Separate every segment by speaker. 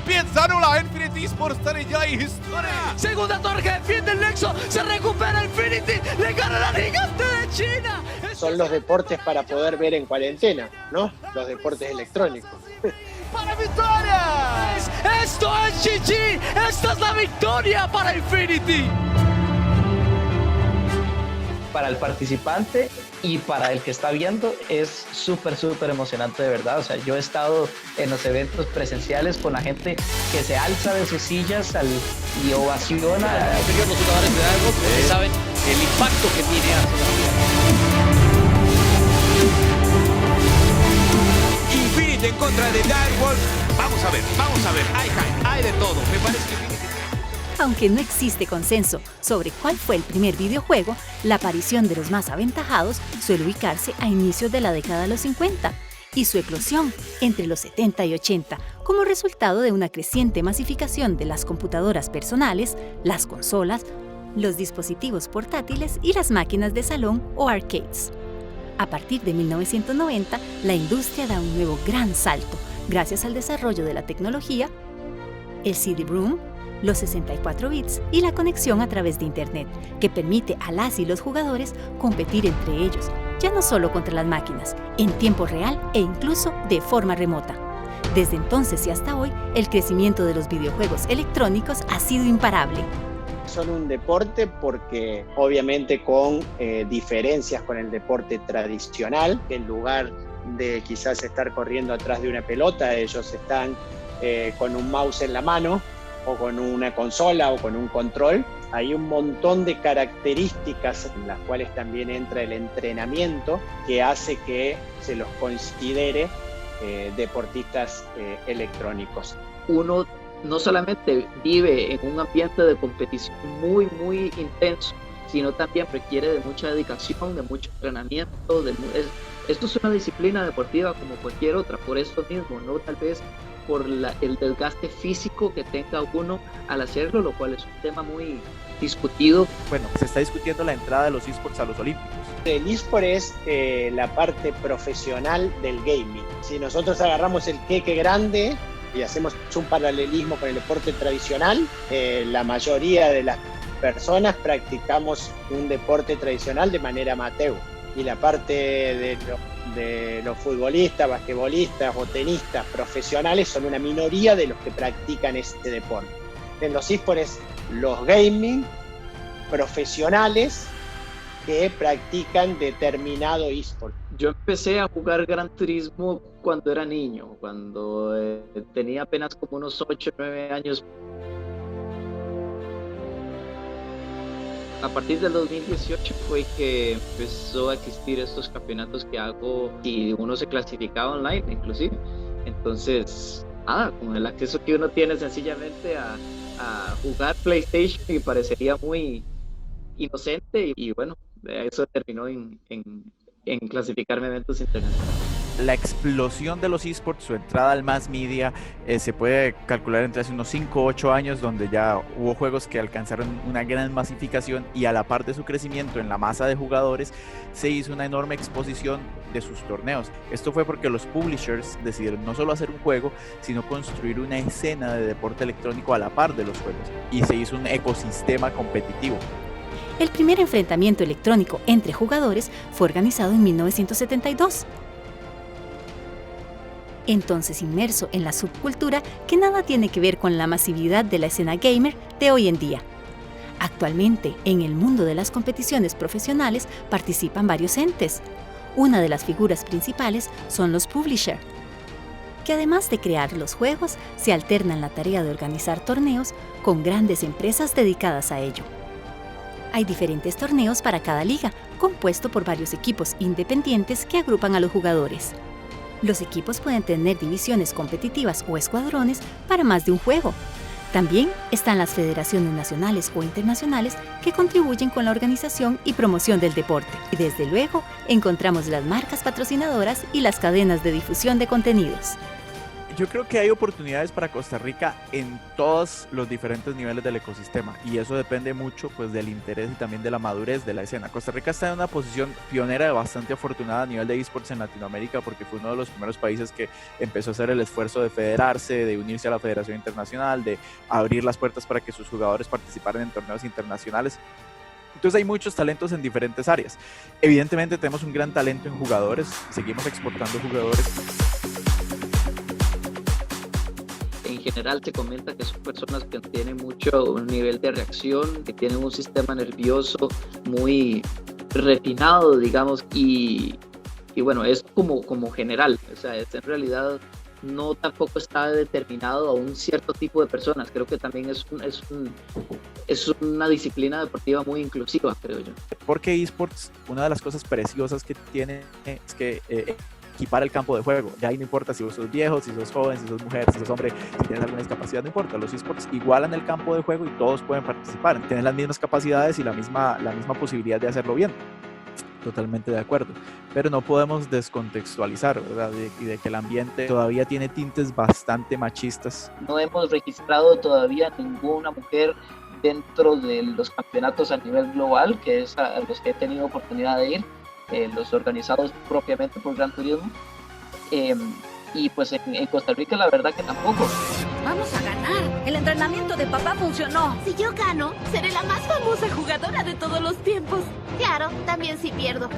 Speaker 1: Piazzano la Infinity Sports degli History.
Speaker 2: Segunda torre que defiende el Nexo, se recupera Infinity, le gana la gigante de China.
Speaker 3: Son los deportes para poder ver en cuarentena, ¿no? Los deportes electrónicos.
Speaker 2: ¡Para victoria! ¡Esto es GG! ¡Esta es la victoria para Infinity!
Speaker 4: Para el participante y para el que está viendo es súper emocionante de verdad. O sea, yo he estado en los eventos presenciales con la gente que se alza de sus sillas y ovaciona.
Speaker 2: Los jugadores de algo saben el impacto que tiene
Speaker 1: Infinity en contra de Direwolves. Vamos a ver. Hay hype, hay de todo. Me parece que Infinity...
Speaker 5: Aunque no existe consenso sobre cuál fue el primer videojuego, la aparición de los más aventajados suele ubicarse a inicios de la década de los 50 y su eclosión entre los 70 y 80 como resultado de una creciente masificación de las computadoras personales, las consolas, los dispositivos portátiles y las máquinas de salón o arcades. A partir de 1990, la industria da un nuevo gran salto gracias al desarrollo de la tecnología, el CD-ROM, los 64 bits y la conexión a través de Internet, que permite a las y los jugadores competir entre ellos, ya no solo contra las máquinas, en tiempo real e incluso de forma remota. Desde entonces y hasta hoy, el crecimiento de los videojuegos electrónicos ha sido imparable.
Speaker 3: Son un deporte porque obviamente con diferencias con el deporte tradicional, que en lugar de quizás estar corriendo atrás de una pelota, ellos están con un mouse en la mano, o con una consola o con un control. Hay un montón de características en las cuales también entra el entrenamiento que hace que se los considere deportistas electrónicos.
Speaker 4: Uno no solamente vive en un ambiente de competición muy intenso, sino también requiere de mucha dedicación, de mucho entrenamiento. Esto es una disciplina deportiva como cualquier otra, por eso mismo, ¿no? Tal vez por el desgaste físico que tenga uno al hacerlo, lo cual es un tema muy discutido.
Speaker 6: Bueno, se está discutiendo la entrada de los esports a los Olímpicos.
Speaker 3: El eSport es la parte profesional del gaming. Si nosotros agarramos el queque grande y hacemos un paralelismo con el deporte tradicional, la mayoría de las personas practicamos un deporte tradicional de manera amateur. Y la parte de los futbolistas, basquetbolistas o tenistas profesionales son una minoría de los que practican este deporte. En los esports, los gaming profesionales que practican determinado esport.
Speaker 4: Yo empecé a jugar Gran Turismo cuando era niño, cuando tenía apenas como unos 8 o 9 años. A partir del 2018 fue que empezó a existir estos campeonatos que hago y uno se clasificaba online inclusive. Entonces, con el acceso que uno tiene sencillamente a jugar PlayStation, y parecería muy inocente y bueno, eso terminó en clasificarme a eventos internacionales.
Speaker 6: La explosión de los esports, su entrada al mass media, se puede calcular entre hace unos 5 o 8 años, donde ya hubo juegos que alcanzaron una gran masificación y a la par de su crecimiento en la masa de jugadores, se hizo una enorme exposición de sus torneos. Esto fue porque los publishers decidieron no solo hacer un juego, sino construir una escena de deporte electrónico a la par de los juegos, y se hizo un ecosistema competitivo.
Speaker 5: El primer enfrentamiento electrónico entre jugadores fue organizado en 1972. Entonces inmerso en la subcultura que nada tiene que ver con la masividad de la escena gamer de hoy en día. Actualmente, en el mundo de las competiciones profesionales participan varios entes. Una de las figuras principales son los publishers, que además de crear los juegos, se alternan la tarea de organizar torneos con grandes empresas dedicadas a ello. Hay diferentes torneos para cada liga, compuesto por varios equipos independientes que agrupan a los jugadores. Los equipos pueden tener divisiones competitivas o escuadrones para más de un juego. También están las federaciones nacionales o internacionales que contribuyen con la organización y promoción del deporte. Y desde luego, encontramos las marcas patrocinadoras y las cadenas de difusión de contenidos.
Speaker 6: Yo creo que hay oportunidades para Costa Rica en todos los diferentes niveles del ecosistema y eso depende mucho pues del interés y también de la madurez de la escena. Costa Rica está en una posición pionera, bastante afortunada a nivel de esports en Latinoamérica porque fue uno de los primeros países que empezó a hacer el esfuerzo de federarse, de unirse a la Federación Internacional, de abrir las puertas para que sus jugadores participaran en torneos internacionales. Entonces hay muchos talentos en diferentes áreas. Evidentemente tenemos un gran talento en jugadores, seguimos exportando jugadores.
Speaker 4: En general se comenta que son personas que tienen mucho nivel de reacción, que tienen un sistema nervioso muy refinado, digamos, y bueno, es como general, o sea, es en realidad no tampoco está determinado a un cierto tipo de personas. Creo que también es una disciplina deportiva muy inclusiva, creo yo.
Speaker 6: Porque esports, una de las cosas preciosas que tiene es que equipar el campo de juego. Ya ahí no importa si vos sos viejo, si sos joven, si sos mujer, si sos hombre, si tienes alguna discapacidad, no importa. Los esports igualan el campo de juego y todos pueden participar. Tienen las mismas capacidades y la misma posibilidad de hacerlo bien. Totalmente de acuerdo. Pero no podemos descontextualizar, ¿verdad? Y de que el ambiente todavía tiene tintes bastante machistas.
Speaker 4: No hemos registrado todavía ninguna mujer dentro de los campeonatos a nivel global, que es a los que he tenido oportunidad de ir. Los organizados propiamente por Gran Turismo, y pues en Costa Rica la verdad que tampoco.
Speaker 7: Vamos a ganar, el entrenamiento de papá funcionó.
Speaker 8: Si yo gano, seré la más famosa jugadora de todos los tiempos. Claro, también si pierdo.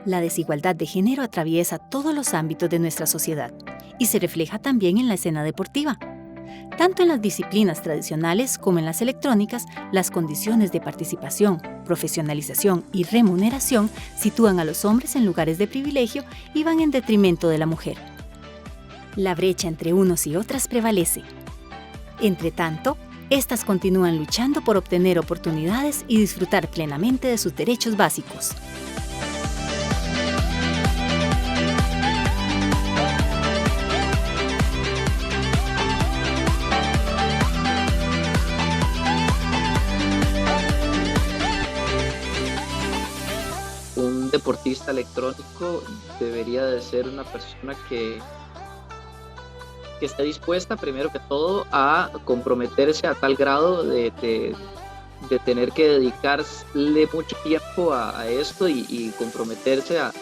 Speaker 5: La desigualdad de género atraviesa todos los ámbitos de nuestra sociedad y se refleja también en la escena deportiva. Tanto en las disciplinas tradicionales como en las electrónicas, las condiciones de participación, profesionalización y remuneración sitúan a los hombres en lugares de privilegio y van en detrimento de la mujer. La brecha entre unos y otras prevalece. Entre tanto, estas continúan luchando por obtener oportunidades y disfrutar plenamente de sus derechos básicos.
Speaker 4: Deportista electrónico debería de ser una persona que esté dispuesta primero que todo a comprometerse a tal grado de tener que dedicarle mucho tiempo a esto y comprometerse a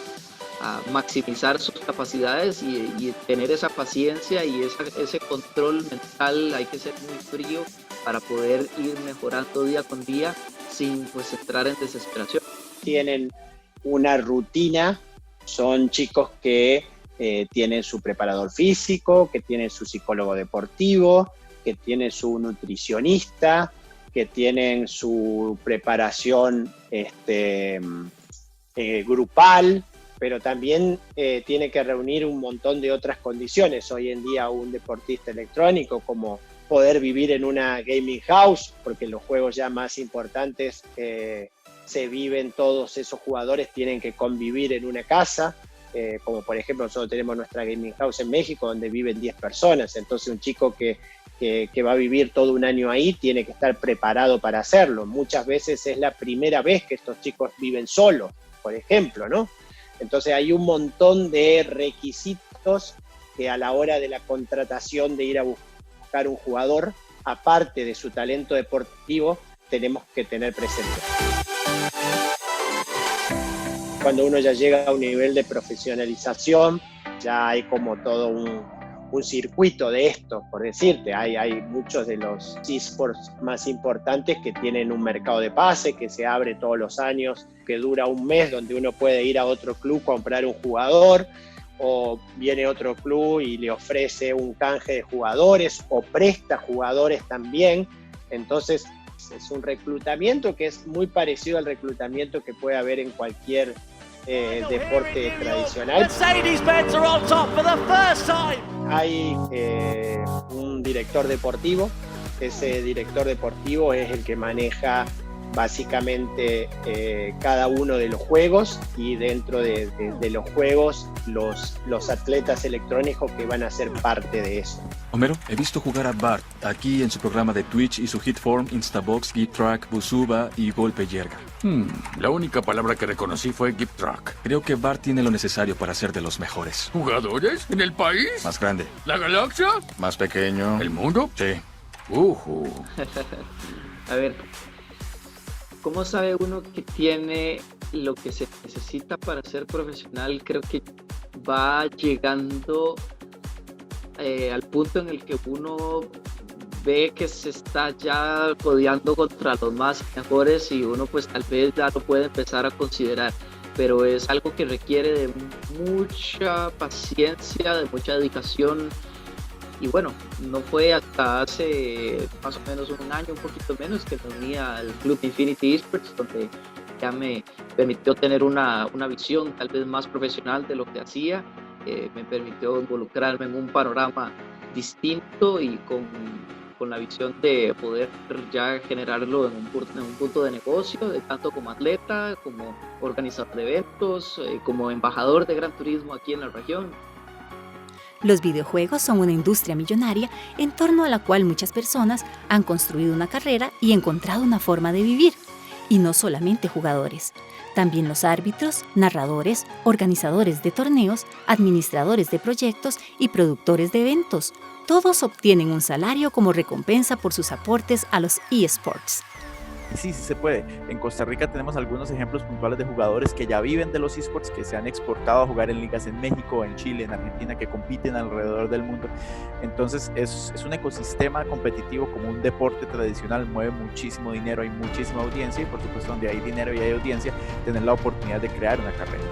Speaker 4: maximizar sus capacidades y tener esa paciencia y ese control mental. Hay que ser muy frío para poder ir mejorando día con día sin pues entrar en desesperación.
Speaker 3: Tienen una rutina, son chicos que tienen su preparador físico, que tienen su psicólogo deportivo, que tienen su nutricionista, que tienen su preparación grupal, pero también tiene que reunir un montón de otras condiciones. Hoy en día un deportista electrónico, como poder vivir en una gaming house, porque los juegos ya más importantes se viven, todos esos jugadores tienen que convivir en una casa, como por ejemplo nosotros tenemos nuestra gaming house en México donde viven 10 personas, entonces un chico que va a vivir todo un año ahí tiene que estar preparado para hacerlo. Muchas veces es la primera vez que estos chicos viven solos, por ejemplo, ¿no? Entonces hay un montón de requisitos que a la hora de la contratación de ir a buscar un jugador, aparte de su talento deportivo, tenemos que tener presente. Cuando uno ya llega a un nivel de profesionalización, ya hay como todo un circuito de esto, por decirte. Hay muchos de los esports más importantes que tienen un mercado de pase que se abre todos los años, que dura un mes, donde uno puede ir a otro club, comprar un jugador, o viene otro club y le ofrece un canje de jugadores, o presta jugadores también. Entonces es un reclutamiento que es muy parecido al reclutamiento que puede haber en cualquier deporte tradicional. Hay un director deportivo. Ese director deportivo es el que maneja básicamente cada uno de los juegos, y dentro de los juegos los atletas electrónicos que van a ser parte de eso.
Speaker 9: Homero, he visto jugar a Bart aquí en su programa de Twitch y su Hitform, Instabox, GitTrack, Busuba y Golpe Yerga.
Speaker 10: La única palabra que reconocí fue GitTrack.
Speaker 9: Creo que Bart tiene lo necesario para ser de los mejores.
Speaker 10: ¿Jugadores? ¿En el país?
Speaker 9: Más grande.
Speaker 10: ¿La galaxia?
Speaker 9: Más pequeño.
Speaker 10: ¿El mundo?
Speaker 9: Sí.
Speaker 4: A ver, ¿cómo sabe uno que tiene lo que se necesita para ser profesional? Creo que va llegando al punto en el que uno ve que se está ya codeando contra los más mejores y uno pues tal vez ya lo puede empezar a considerar, pero es algo que requiere de mucha paciencia, de mucha dedicación. Y bueno, no fue hasta hace más o menos un año, un poquito menos, que me uní al Club Infinity Esports, donde ya me permitió tener una visión tal vez más profesional de lo que hacía. Me permitió involucrarme en un panorama distinto y con la visión de poder ya generarlo en un punto de negocio, tanto como atleta, como organizador de eventos, como embajador de Gran Turismo aquí en la región.
Speaker 5: Los videojuegos son una industria millonaria en torno a la cual muchas personas han construido una carrera y encontrado una forma de vivir. Y no solamente jugadores, también los árbitros, narradores, organizadores de torneos, administradores de proyectos y productores de eventos. Todos obtienen un salario como recompensa por sus aportes a los eSports.
Speaker 6: Sí se puede. En Costa Rica tenemos algunos ejemplos puntuales de jugadores que ya viven de los esports, que se han exportado a jugar en ligas en México, en Chile, en Argentina, que compiten alrededor del mundo. Entonces es un ecosistema competitivo, como un deporte tradicional, mueve muchísimo dinero, hay muchísima audiencia, y por supuesto donde hay dinero y hay audiencia, tener la oportunidad de crear una carrera.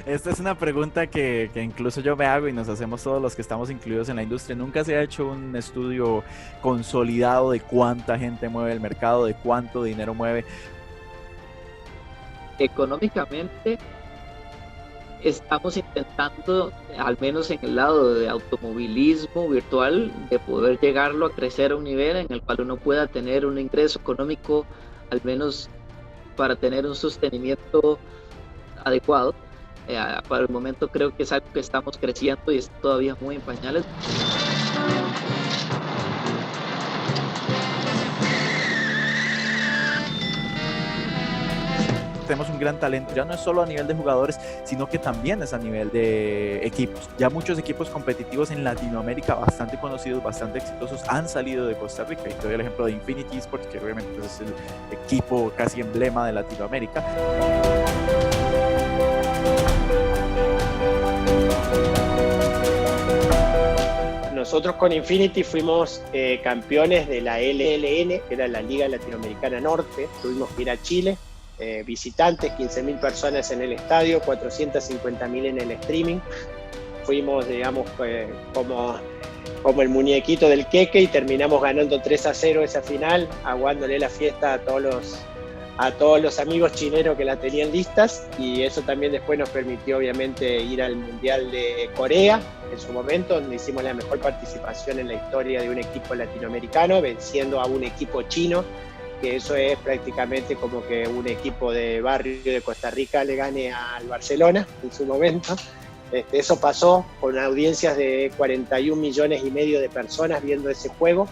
Speaker 6: Esta es una pregunta que incluso yo me hago y nos hacemos todos los que estamos incluidos en la industria. Nunca se ha hecho un estudio consolidado de cuánta gente mueve el mercado, de cuánto dinero mueve.
Speaker 4: Económicamente estamos intentando, al menos en el lado de automovilismo virtual, de poder llegarlo a crecer a un nivel en el cual uno pueda tener un ingreso económico, al menos para tener un sostenimiento adecuado. Para el momento creo que es algo que estamos creciendo y está todavía muy en pañales.
Speaker 6: Tenemos un gran talento, ya no es solo a nivel de jugadores, sino que también es a nivel de equipos. Ya muchos equipos competitivos en Latinoamérica bastante conocidos, bastante exitosos, han salido de Costa Rica. Y te doy el ejemplo de Infinity Esports, que obviamente pues, es el equipo casi emblema de Latinoamérica.
Speaker 3: Nosotros con Infinity fuimos campeones de la LLN, que era la Liga Latinoamericana Norte. Tuvimos que ir a Chile, visitantes, 15.000 personas en el estadio, 450.000 en el streaming. Fuimos, digamos, como el muñequito del queque, y terminamos ganando 3-0 esa final, aguándole la fiesta a todos los amigos chilenos que la tenían listas, y eso también después nos permitió obviamente ir al Mundial de Corea en su momento, donde hicimos la mejor participación en la historia de un equipo latinoamericano, venciendo a un equipo chino, que eso es prácticamente como que un equipo de barrio de Costa Rica le gane al Barcelona en su momento. Eso pasó con audiencias de 41 millones y medio de personas viendo ese juego.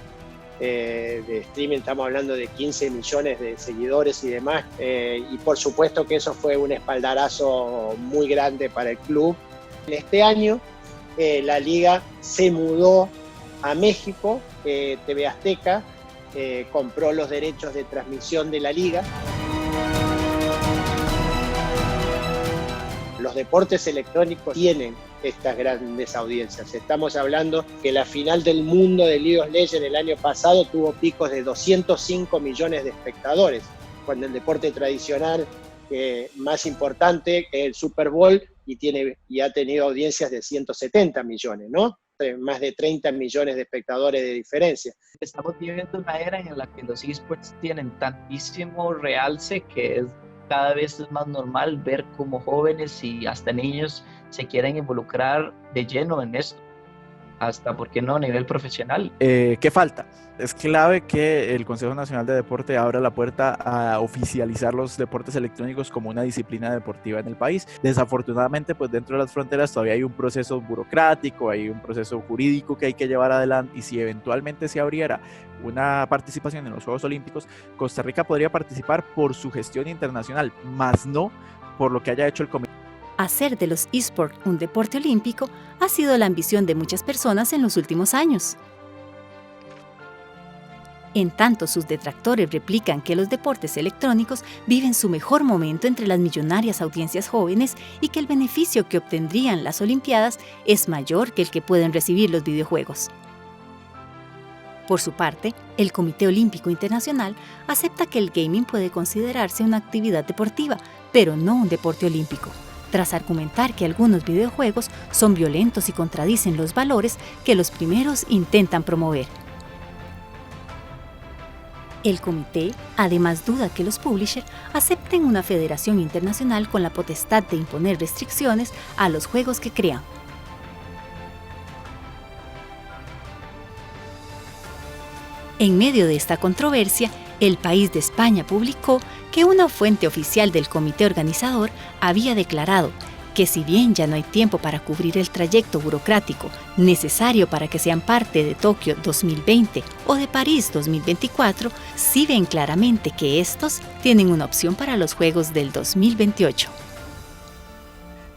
Speaker 3: De streaming estamos hablando de 15 millones de seguidores y demás, y por supuesto que eso fue un espaldarazo muy grande para el club. En este año la liga se mudó a México, TV Azteca compró los derechos de transmisión de la liga. Los deportes electrónicos tienen estas grandes audiencias. Estamos hablando que la final del mundo de League of Legends el año pasado tuvo picos de 205 millones de espectadores, cuando el deporte tradicional más importante es el Super Bowl y ha tenido audiencias de 170 millones, ¿no? Más de 30 millones de espectadores de diferencia.
Speaker 4: Estamos viviendo una era en la que los esports tienen tantísimo realce que cada vez es más normal ver cómo jóvenes y hasta niños se quieren involucrar de lleno en esto. hasta, ¿por qué no?, a nivel profesional.
Speaker 6: ¿Qué falta? Es clave que el Consejo Nacional de Deporte abra la puerta a oficializar los deportes electrónicos como una disciplina deportiva en el país. Desafortunadamente, pues dentro de las fronteras todavía hay un proceso burocrático, hay un proceso jurídico que hay que llevar adelante, y si eventualmente se abriera una participación en los Juegos Olímpicos, Costa Rica podría participar por su gestión internacional, más no por lo que haya hecho el comité.
Speaker 5: Hacer de los eSports un deporte olímpico ha sido la ambición de muchas personas en los últimos años. En tanto, sus detractores replican que los deportes electrónicos viven su mejor momento entre las millonarias audiencias jóvenes y que el beneficio que obtendrían las Olimpiadas es mayor que el que pueden recibir los videojuegos. Por su parte, el Comité Olímpico Internacional acepta que el gaming puede considerarse una actividad deportiva, pero no un deporte olímpico, tras argumentar que algunos videojuegos son violentos y contradicen los valores que los primeros intentan promover. El comité además duda que los publishers acepten una federación internacional con la potestad de imponer restricciones a los juegos que crean. En medio de esta controversia, El País de España publicó que una fuente oficial del comité organizador había declarado que si bien ya no hay tiempo para cubrir el trayecto burocrático necesario para que sean parte de Tokio 2020 o de París 2024, sí ven claramente que estos tienen una opción para los Juegos del 2028.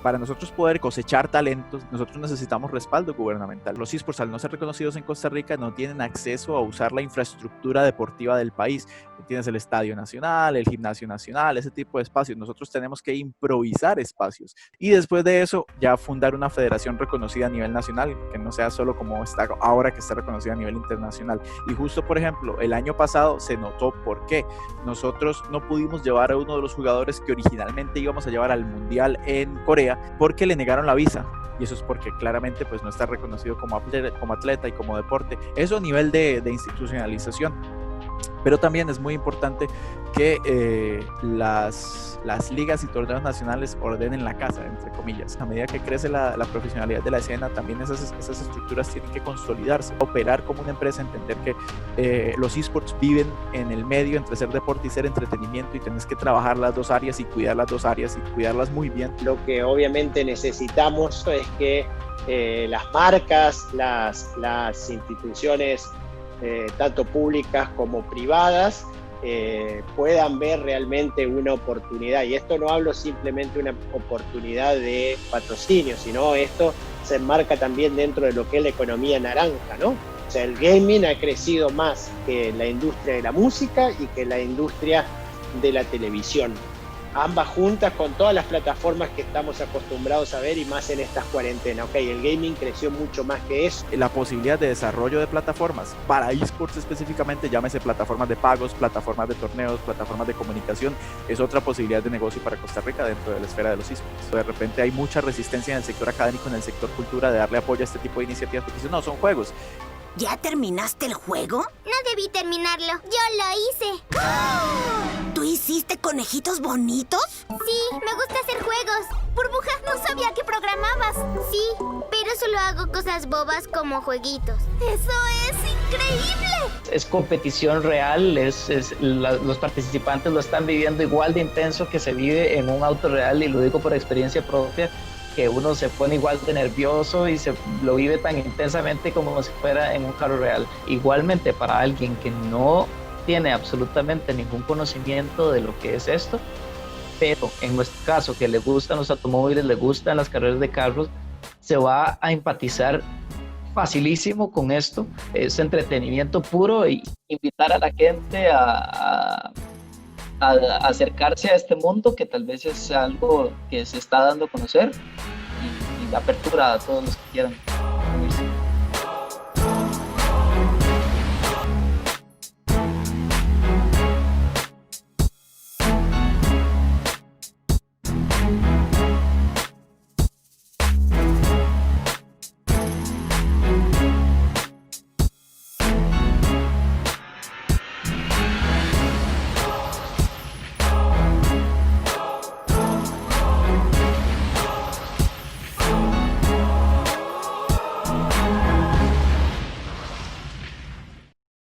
Speaker 6: Para nosotros poder cosechar talentos, nosotros necesitamos respaldo gubernamental. Los eSports, al no ser reconocidos en Costa Rica, no tienen acceso a usar la infraestructura deportiva del país. Tienes el Estadio Nacional, el Gimnasio Nacional, ese tipo de espacios. Nosotros tenemos que improvisar espacios. Y después de eso, ya fundar una federación reconocida a nivel nacional, que no sea solo como está ahora, que está reconocida a nivel internacional. Y justo, por ejemplo, el año pasado se notó por qué. Nosotros no pudimos llevar a uno de los jugadores que originalmente íbamos a llevar al Mundial en Corea, porque le negaron la visa, y eso es porque claramente pues no está reconocido como atleta y como deporte. Eso a nivel de institucionalización. Pero también es muy importante que las ligas y torneos nacionales ordenen la casa, entre comillas. A medida que crece la profesionalidad de la escena, también esas estructuras tienen que consolidarse, operar como una empresa, entender que los esports viven en el medio entre ser deporte y ser entretenimiento, y tienes que trabajar las dos áreas y cuidar las dos áreas y cuidarlas muy bien.
Speaker 3: Lo que obviamente necesitamos es que las marcas, las instituciones tanto públicas como privadas puedan ver realmente una oportunidad, y esto no hablo simplemente de una oportunidad de patrocinio, sino esto se enmarca también dentro de lo que es la economía naranja, ¿no? O sea, el gaming ha crecido más que la industria de la música y que la industria de la televisión, ambas juntas, con todas las plataformas que estamos acostumbrados a ver, y más en estas cuarentenas. Ok, el gaming creció mucho más que eso.
Speaker 6: La posibilidad de desarrollo de plataformas para esports específicamente, llámese plataformas de pagos, plataformas de torneos, plataformas de comunicación, es otra posibilidad de negocio para Costa Rica dentro de la esfera de los esports. De repente hay mucha resistencia en el sector académico, en el sector cultura, de darle apoyo a este tipo de iniciativas, porque dicen, no, son juegos.
Speaker 11: ¿Ya terminaste el juego?
Speaker 8: No debí terminarlo. Yo lo hice.
Speaker 11: ¿Tú hiciste conejitos bonitos?
Speaker 8: Sí, me gusta hacer juegos. Burbuja, no sabía que programabas. Sí, pero solo hago cosas bobas como jueguitos. ¡Eso es increíble!
Speaker 4: Es competición real, los participantes lo están viviendo igual de intenso que se vive en un auto real, y lo digo por experiencia propia, que uno se pone igual de nervioso y se lo vive tan intensamente como si fuera en un carro real. Igualmente, para alguien que no tiene absolutamente ningún conocimiento de lo que es esto, pero en nuestro caso, que le gustan los automóviles, le gustan las carreras de carros, se va a empatizar facilísimo con esto. Es entretenimiento puro, y invitar a la gente a acercarse a este mundo, que tal vez es algo que se está dando a conocer, y la apertura a todos los que quieran unirse.